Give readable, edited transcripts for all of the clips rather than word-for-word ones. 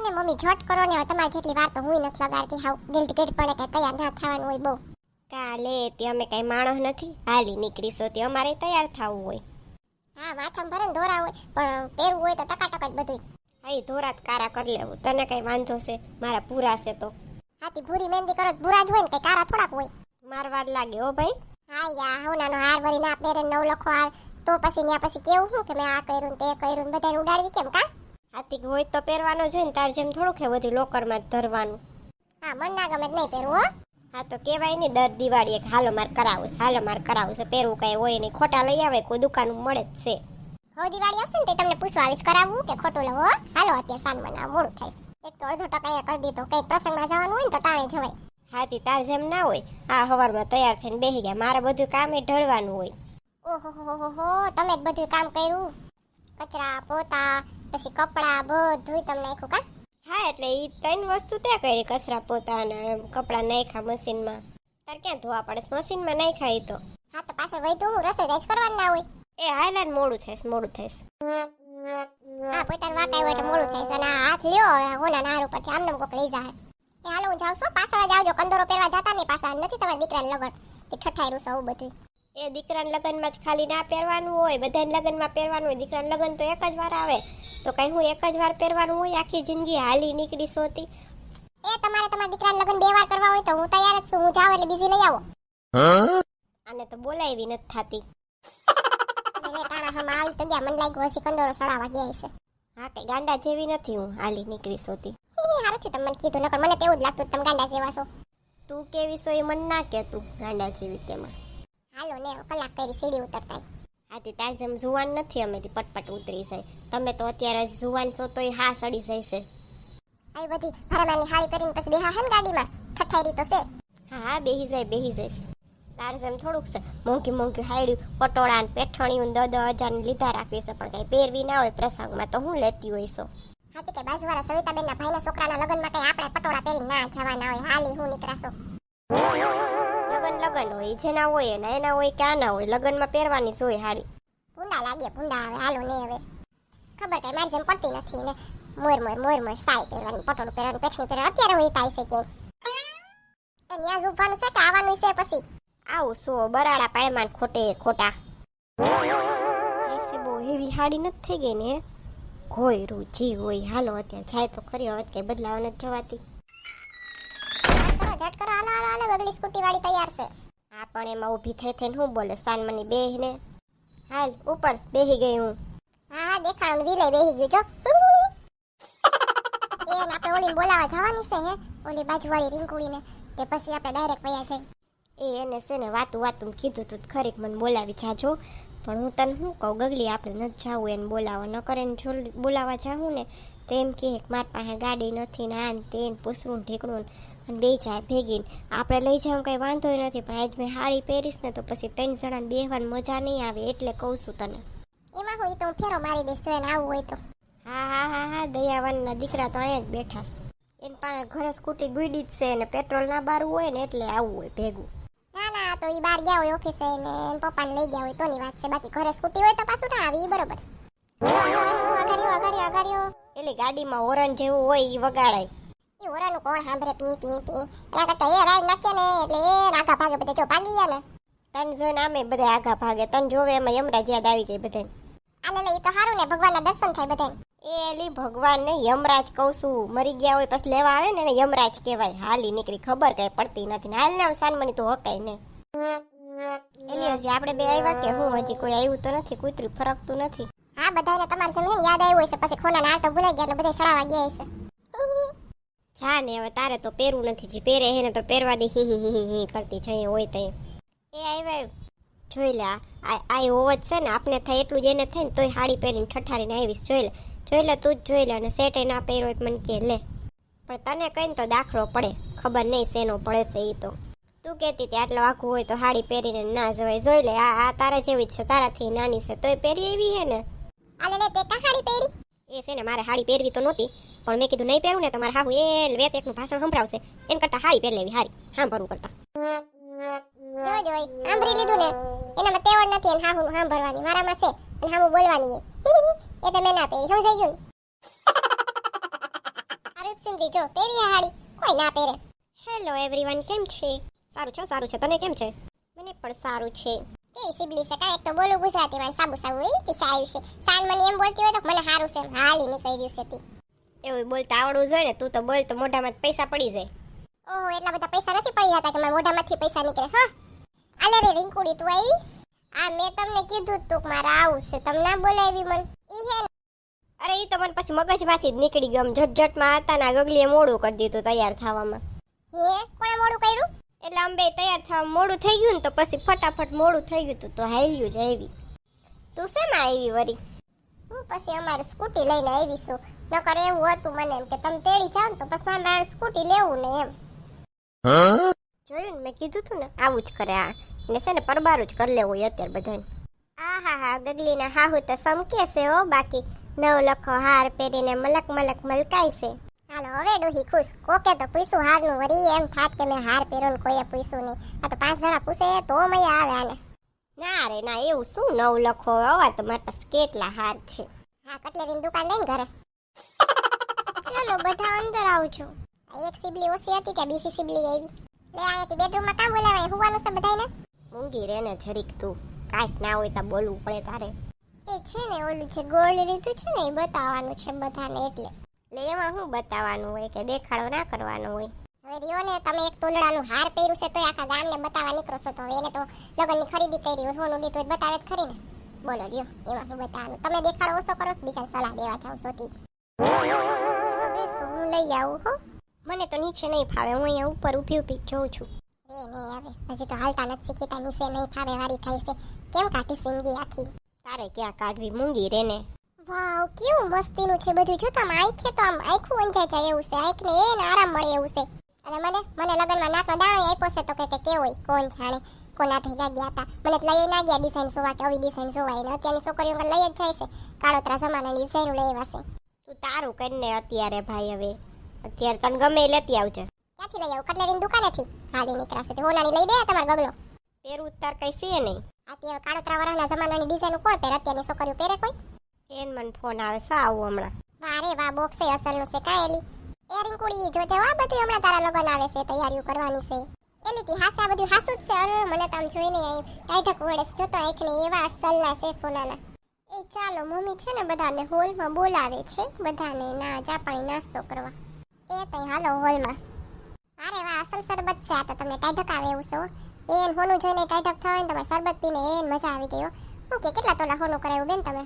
ને મમ્મી ઝટ કરો ને, હવે તમારી જેટલી વાર તો હું નથી લગાડતી. હાવ ગિલ્ટ ગિલ્ટ પડે કે તૈયાર ના થવાનું હોય બહુ. કાલે તે અમે કઈ માણસ નથી, હાલી નીકળીશો તે અમારે તૈયાર થવું હોય. હા માથામાં ભરે ને દોરા હોય, પણ પહેરવું હોય તો ટકાટક જ બધું. હા એ ધોરાત કારા કરી લેવું, તને કઈ વાંધો છે? મારા પૂરા છે તો. હાથી ભૂરી મહેંદી કરો ભૂરા જ હોય ને, કઈ કારા થોડાક હોય. મારવાર લાગે હો ભાઈ. હા યા હોનાનો હાર વરી ના પહેરે, નવ લખો હાર, તો પછી ત્યાં પછી કેવું શું કે મેં આ કર્યું ને તે કર્યું ને બધાને ઉડાડવી કેમ કા? હાથી હોય તો પહેરવાનો છે ને, તાર જેમ થોડુંક હે બધું લોકરમાં જ ધરવાનું. હા મન ના ગમે નહીં પહેરવું હો. હા તો કેવાય ને દર દિવાળીએ કે હાલો માર કરાવું છે, હાલો માર કરાવું છે, પહેરવું કઈ હોય નહીં, ખોટા લઈ આવે કોઈ દુકાન મળે જ છે. હવે દિવાળી આવશે ને તે તમને પૂછવા આવીશ કરાવવું કે ખોટું લેવું હો. હાલો અત્યારે સાંજ બનાવ મોડું થાય છે. એક તો અડધો ટકા અહીંયા કરી દીધો, કઈ પ્રસંગમાં જવાનું હોય ને તો ટાણે જવાય. હાથી તાર જેમ ના હોય, આ હવારમાં તૈયાર થઈને બેસી ગયા, મારે બધું કામે ઢળવાનું હોય. ઓહો હો તમે જ બધું કામ કર્યું, કચરા પોતા પછી કપડા બધું તમને નાખ્યું કા? હા એટલે એ ત્રણ વસ્તુ તે કરી, કચરા પોતા અને કપડાં નાખ્યા મશીનમાં. તાર ક્યાં ધોવા પડે, મશીનમાં નાખ્યા એ તો. હા તો પાછળ વૈધું હું રસોઈ જ કરવાનું ના હોય. એ હાયલા મોડું થઈશ, મોડું થઈશ. હા પોતાનું વાંકાય હોય તો મોડું થાય છે. અને આ હાથ લ્યો હવે હોના નાર ઉપરથી આમને કોક લઈ જાય. એ હાલો હું જાઉં છું, પાછળ જ આવજો, કંદોરો પહેરવા જતા ને પાછા નથી તમારા દીકરાને લગન એ ઠઠાયરું છે બધું. એ દીકરાના લગ્નમાં જ ખાલી ના પહેરવાનું હોય, બધાના લગ્નમાં પહેરવાનું હોય. દીકરાના લગ્ન તો એક જ વાર આવે, તો કઈ હું એક જ વાર પહેરવાનું હોય આખી જિંદગી હાલી નીકળી સોતી? એ તમારે તમારા દીકરાના લગ્ન 2 વાર કરવા હોય તો હું તૈયાર જ છું, હું જાવ એટલે બીજી લઈ આવો. આને તો બોલાવી નથી થાતી. ટાણા હમ આવી તો ગયા, મને લાગ્યું હશે કંદોરો સડાવા ગયા છે. હા કઈ ગાંડા જેવી નથી હું હાલી નીકળી સોતી. હારું તમે કીધું, નકર મને તેવું જ લાગતું તમે ગાંડા જેવા છો. તું કેવી સો એ મને ના કે, તું ગાંડા જેવી તેમાં. હાલો ને કલાક કરી સીડી ઉતરતા. આથી તાર જેમ જુવાન નથી અમે પટપટ ઉતરી જાય. તમે તો અત્યારે જુવાન છો તોય હા સડી જાય છે. આવી બધી ભરામાની હાડી પહેરીને પછી બેહા હે ને ગાડીમાં, ઠઠાયરી તો છે. હા હા બેહી જાય. તાર જેમ થોડુંક છે, મોંઘી મોંઘી હાડ્યું પટોળા ને પેઠણીયું 10,000 ની લીધા રાખવી છે, પણ કઈ પહેરવી ના હોય પ્રસંગમાં તો હું લેતી હોય છો. હાથી કે બાજુવાળા સવિતાબેનના ભાઈના છોકરાના લગ્નમાં કઈ આપણે પટોળા પહેરીને ના જવાના હોય, હાલી હું નીકળાશો. લગન હોય જેના હોય એના હોય કે આના હોય, લગનમાં પહેરવાની જ હોય હાડી. ભૂંડા લાગે ભૂંડા, હવે હાલો ને હવે ખબર કઈ મારી જેમ પડતી નથી ને. મોર સાડી પહેરવાની, પટોળું પહેરવાનું, પેઠણી પહેરવાનું અત્યારે હોય થાય છે કે ત્યાં જ ઉભવાનું છે કે આવવાનું છે પછી? આવું સો બરાડા પાડમાં ખોટે ખોટા. એસે બહુ હેવી હાડી નથી થઈ ગઈ ને, ઘોયરું જી હોય. હાલો અત્યારે જાય તો ખરી, હવે કઈ બદલાવ નથી જવાતી. ઝટ કરો હાલો ગગલી સ્કૂટી વાળી તૈયાર છે. હા પણ એમાં ઊભી થઈને હું બોલે, સાનમની બેહીને હાલ ઉપર બેહી ગઈ હું. હા દેખાણ વિલે બેહી ગયું જો. એને આપણે ઓલીને બોલાવા જવાની છે હે, ઓલી બાજુવાળી રીંકુડીને, કે પછી આપણે ડાયરેક્ટ વયા જાય? એને છે ને વાતું કીધું તું ખરેક મને બોલાવી જાજો, પણ હું તને શું કહું ગગલી, આપણે નથી જાવું એને બોલાવવા. ન કરે જો બોલાવવા જાવું ને તો એમ કહે કે મારી પાસે ગાડી નથી ને આને તેને પૂછવું ઢીકણું, અને બે જાય ભેગીને. આપણે લઈ જવાનું કંઈ વાંધો નથી, પણ આજ મેં હાડી પહેરીશ ને તો પછી 3 જણાને બેહવાની મજા નહીં આવે, એટલે કહું છું તને. એમાં હોય તો હું ફેરો મારી દઈશ જો એને આવવું હોય તો. હા દયાવાનના દીકરા તો અહીંયા જ બેઠા છે. એને પાસે ઘરે સ્કૂટી ગુડી જ છે ને પેટ્રોલ ના બારવું હોય ને એટલે આવવું હોય ભેગું. ના તો એ બહાર ગયા હોય ઓફિસે ને એન પપ્પાને લઈ ગયા હોય તોની વાત છે, બાકી ઘરે સ્કૂટી હોય તો પાછું ના આવી, બરોબર છે. અગાડ્યો એટલે ગાડીમાં હોરન જેવું હોય એ વગાડાય. એ ઓરાનું કોણ સાંભળે, પી એના કરતા એ રાઈડ નાખે ને એટલે એ આગા ભાગે બધા જો ભાગી ગયા ને. તન જોઈને આમે બધા આગા ભાગે, તન જોવે એમાં યમરાજ યાદ આવી જાય બધાને. આલે એ તો સારું ને ભગવાનના દર્શન થાય બધાને. એલી ભગવાન ને યમરાજ કહું છું, મરી ગયા હોય પછી લેવા આવે ને એને યમરાજ કહેવાય. હાલી નીકળી ખબર કઈ પડતી નથી ને, હાલ ને સાનમની તો હકાય ને. એટલે હજી આપણે બે આવ્યા કે હું, હજી કોઈ આવ્યું તો નથી, કૂતરું ફરકતું નથી. હા બધાને તમારી સમય યાદ આવ્યું હશે, પછી ખોના નાળ તો ભૂલાઈ ગયા એટલે બધા સડાવા ગયા હશે. જા ને હવે તારે તો પહેરવું નથી, જે પહેરે હે ને તો પહેરવા દે હી કરતી જઈએ હોય તો. એ આવ્યા જોઈ લે, આ હોવ જ છે ને, આપણે થાય એટલું જ એને થાય ને તોય સાડી પહેરીને ઠઠારીને આવીશ. જોઈ લે તું જ જોઈ લે, અને સેટે ના પહેરો મને કે લે, પણ તને કહીને તો દાખલો પડે, ખબર નહીં શેનો પડે છે એ તો. તું કહેતી હતી આટલો આખું હોય તો સાડી પહેરીને ના જવાય. જોઈ લે આ તારા જેવી જ છે, તારાથી નાની છે તોય પહેરી એવી હે ને. આલે લે તે કા સાડી પહેરી? એ છે ને મારે સાડી પહેરવી તો નહોતી, પણ મેં કીધું નહીં પહેરું ને તમારે હાહુ એ વેત એકનું ભાષણ સંભળાવશે, એમ કરતા સાડી પહેરી લેવી હારી, સાંભળવું કરતા. જોઈ સાંભળી લીધું ને, એનામાં તેવડ નથી એને હાહુ સાંભળવાની, મારામાં છે અને હામું બોલવાની એટલે મેં ના પહેરી, સમજાઈ ગયું ને? સિંધી જો પહેરી આ હાડી કોઈ ના પહેરે. હેલો એવરીવન, કેમ છે? સારું છે. તને કેમ છે? મને પણ સારું છે. કેવી સિબલી છે કાંઈ, એક તો બોલું ગુજરાતીમાં સાબુ સાબુ એ તે સારું છે. સાન મને એમ બોલતી હોય તો મને સારું છે, હાલી નીકળી રહ્યું છે તી. એવું બોલતા આવડવું જોઈએ ને, તું તો બોલ તો મોઢામાં જ પૈસા પડી જાય. ઓહો, એટલા બધા પૈસા નથી પડી જતા કે મારા મોઢામાંથી પૈસા નીકળે. હા આલે રે રીંકુડી તું આવી. આ મેં તમને કીધું તું કે મારે આવું છે, તમને ના બોલાવી મન. ઈ હે ને. અરે એ તો મને પછી મગજમાંથી જ નીકળી ગયો. આમ ઝટઝટમાં હતા ને ગગલીએ મોડું કરી દીધું તૈયાર થવામાં. હે કોણે મોડું કર્યું? એટલે અંબે તૈયાર થવા મોડું થઈ ગયું ને તો પછી ફટાફટ મોડું થઈ ગયું તું તો હાલ્યું જ આવી. તું શેમાં આવી વળી? હું પછી અમારું સ્કૂટી લઈને આવી છું. નકર એવું હતું મને એમ કે તમે તેડી જાવ ને તો પછી મારે સ્કૂટી લેવું ને એમ. જોયું ને, મેં કીધું તું ને આવું જ કરે આ. ને છે ને પરબારું જ કરી લેવું હોય અત્યારે બધાને. હા ગગલીના હાહુ તો સમકે છે હો, બાકી નવ લખો હાર પહેરીને મલક મલક મલકાય છે. હાલો હવે ડોહી ખુશ. કોકે તો પૂછ્યું હારનું વળી એમ થાત કે મેં હાર પહેર્યો ને કોઈએ પૂછ્યું નહીં. આ તો 5 જણા પૂછે તો મજા આવે આને. ના રે ના, એવું શું નવ લખો હવા, તો મારા પાસે કેટલા હાર છે. હા કટલેરીની દુકાન લઈને ઘરે. ચલો બધા અંદર આવજો. એક સિબલી ઓછી હતી કે બીજી સિબલી આવી. લે આયાથી બેડરૂમમાં કામ બોલાવાય, હુવાનું છે બધાયને. ઊંઘી રે ને જરીક તું, કાંઈક ના હોય તો બોલવું પડે તારે. એ છે ને ઓલું છે ગોળ લીધું છે ને એ બતાવવાનું છે બધાને એટલે. એટલે એમાં શું બતાવવાનું હોય કે દેખાડો ના કરવાનો હોય? હવે રહ્યો ને તમે એક તોલડાનું હાર પહેર્યું છે તો આખા ગામને બતાવવા નીકળો છો, તો હવે એને તો લગ્નની ખરીદી કરી હોય, હોનું લીધું હોય બતાવે જ ખરી ને. બોલો રહ્યો એમાં શું બતાવવાનું? તમે દેખાડો ઓછો કરો છો, બીજાને સલાહ દેવા જાવ છો તી. ચલો બેસો, હું લઈ આવું હો. મને તો નીચે નહીં ફાવે, હું અહીંયા ઉપર ઊભી જોઉં છું. નહીં આવે, હજી તો હાલતા નથી શીખીતા, નીચે નહીં ફાવે વારી થાય છે. કેમ કાઢી સિંગી આખી? તારે ક્યાં કાઢવી, મૂંગી રે ને. વાવ કેવું મસ્તીનું છે બધું. જો તો આમ આંખે તો આમ આંખું અંજાઈ જાય એવું છે, આંખને એને આરામ મળે એવું છે. અને મને લગનમાં નાકનો દાણો આપ્યો છે તો કે કેવો કોણ જાણે કોના ભેગા ગયા હતા. મને તો લઈ ના ગયા ડિઝાઇન જોવા કે આવી ડિઝાઇન જોવાય ને અત્યારની છોકરીઓ લઈ જ જાય છે કાળોતરા જમાનાની ડિઝાઇન લઈ આવશે. તું તારું કરીને અત્યારે ભાઈ, હવે અત્યારે તને ગમે એ લેતી આવજે. ક્યાંથી લઈ આવું? કટલેરીની દુકાનેથી હાલી નીકળાશે તે હોનાની લઈ દે તમારો ગગલો. પેરું તાર કઈ છે નહીં. અત્યારે કાળોતરા વરાના જમાનાની ડિઝાઇન કોણ પહેરે? અત્યારની છોકરીઓ પહેરે કોઈ? એન મને ફોન આવે છે, આવું હમણાં. વારે વાહ બોક્સ અસલનું છે કાયેલી. એ રીંકુડી જો જવા બધું હમણાં તારા લગન આવે છે, તૈયારીઓ કરવાની છે. એલીથી હાસા બધું હાસું જ છે. અરે મને તો આમ જોઈને ટાઈઢક વળે છે. જોતો આંખને એવા અસલના છે સોનાના. એ ચાલો મમ્મી છે ને બધાને હોલમાં બોલાવે છે, બધાને ના ચા પાણી નાસ્તો કરવા. એ તઈ હાલો હોલમાં. અરે વાહ અસલ શરબત છે આ તો, તમને ટાઈઢક આવે એવું છે હો. એન હોનું જોઈને ટાઈઢક થવાય ને તમારે શરબત પીને એન મજા આવી ગઈ હો. હું કે કેટલા તોલા હોનું કરાયું બેન તમે?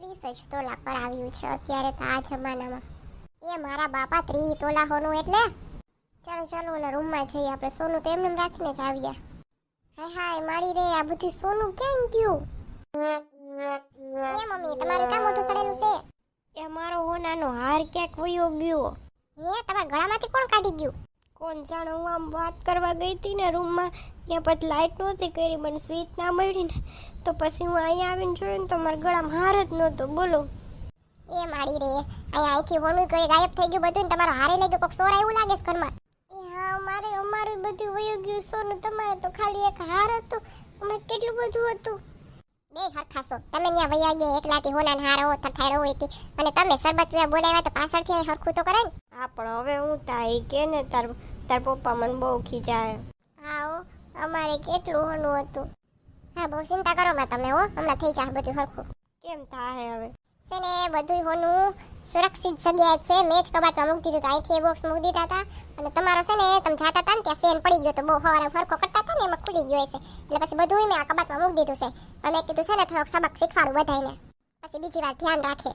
30 જ તોલા પર આવ્યું છે અત્યારે તો આ જમાનામાં. એ મારા બાપા 30 તોલા હોનું એટલે. ચાલો ઓલા રૂમમાં જઈએ આપણે. સોનું તો એમને રાખીને જ આવ્યા. હાય માડી રે, આ બધું સોનું ક્યાં ગયું? એ મમ્મી તમારું કામ મોટું સડેલું છે. એ મારો હોનાનો હાર ક્યાંક વયો ગયો. હે તમારા ગળામાંથી કોણ કાઢી ગયું? કોણ જાણે, હું આમ વાત કરવા ગઈ હતી ને રૂમમાં, ત્યાં પછી લાઈટ નહોતી કરી, મને સ્વીચ ના મળી ને તો પછી હું અહીંયા આવીને જોયું ને તો મારા ગળામાં હાર જ નહોતો. બોલો. એ માડી રે, અહીંયા અહીંથી હોનું કોઈ ગાયબ થઈ ગયું બધું ને તમારો હારે લઈ ગયો, કોક સોર એવું લાગે છે ઘરમાં. એ હા અમારું બધું વયું ગયું સોનું, તમારે તો ખાલી એક હાર હતો, અમે કેટલું બધું હતું. બે હરખાસો તમે ત્યાં વયા ગયા એકલાથી હોનાના હાર હો ઠઠાડો હોય હતી, અને તમે શરબત પીવા બોલાવ્યા તો પાછળથી અહીં હરખું તો કરાય ને. હા પણ હવે હું તાઈ કે ને તાર પપ્પા મને બહુ ખીજાય. હા અમારે કેટલું હોનું હતું. હા બહુ ચિંતા કરો માં તમે હો, હમણાં થઈ જાય બધું હરખું. કેમ થાય હવે? છે ને બધું હોનું સુરક્ષિત જગ્યાએ છે. મેં જ કબાટમાં મૂકી દીધું, અહીંથી એ બોક્સ મૂકી દીધા હતા. અને તમારો છે ને તમે જાતા હતા ને ત્યાં સેન પડી ગયો તો બહુ સવારે ફરકો કરતા હતા ને એમાં ખુલી ગયો છે, એટલે પછી બધું મેં આ કબાટમાં મૂકી દીધું છે. પણ મેં કીધું છે ને થોડોક સબક શીખવાડું બધાને, પછી બીજી વાર ધ્યાન રાખે.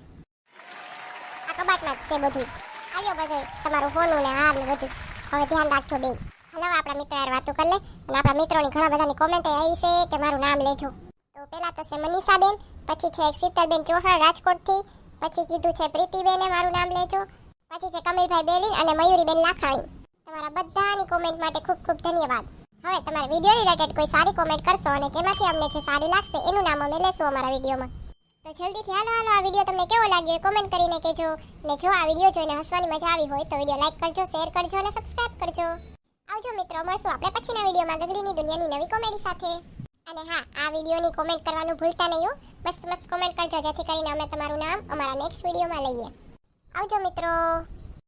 આ કબાટમાં જ છે બધું. આવ્યો બધું તમારું હોનું ને હાર ને બધું. હવે ધ્યાન રાખજો બે. હલો આપણા મિત્રો યાર વાતો કરી લે. અને આપણા મિત્રોની ઘણા બધાની કોમેન્ટ આવી છે કે મારું નામ લેજો. તો પહેલા તો છે મનીષાબેન, પછી છે શીતલબેન ચૌહાણ રાજકોટથી, પછી કીધું છે પ્રીતિબેને મારું નામ લેજો, પછી છે કમલભાઈ બેલીન અને મયુરીબેન લાખાણી. તમારા બધાની કોમેન્ટ માટે ખૂબ ખૂબ ધન્યવાદ. હવે તમારા વિડીયો રિલેટેડ કોઈ સારી કોમેન્ટ કરશો અને જેમાંથી અમને જે સારી લાગશે એનું નામ અમે લેશું અમારા વિડીયોમાં. તો જલ્દીથી હાલો આ વિડીયો તમને કેવો લાગ્યો કોમેન્ટ કરીને કહેજો. અને જો આ વિડીયો જોઈને હસવાની મજા આવી હોય તો વિડીયો લાઈક કરજો, શેર કરજો અને સબસ્ક્રાઇબ કરજો. આવજો મિત્રો, મળશું આપણે પછીના વિડીયોમાં ગગલીની દુનિયાની નવી કોમેડી સાથે. અને હા, આ વિડીયોની કોમેન્ટ કરવાનું ભૂલતા નહીં હો. મસ્ત કોમેન્ટ કરજો જેથી કરીને અમે તમારું નામ અમારા નેક્સ્ટ વિડીયોમાં લઈએ. આવજો મિત્રો.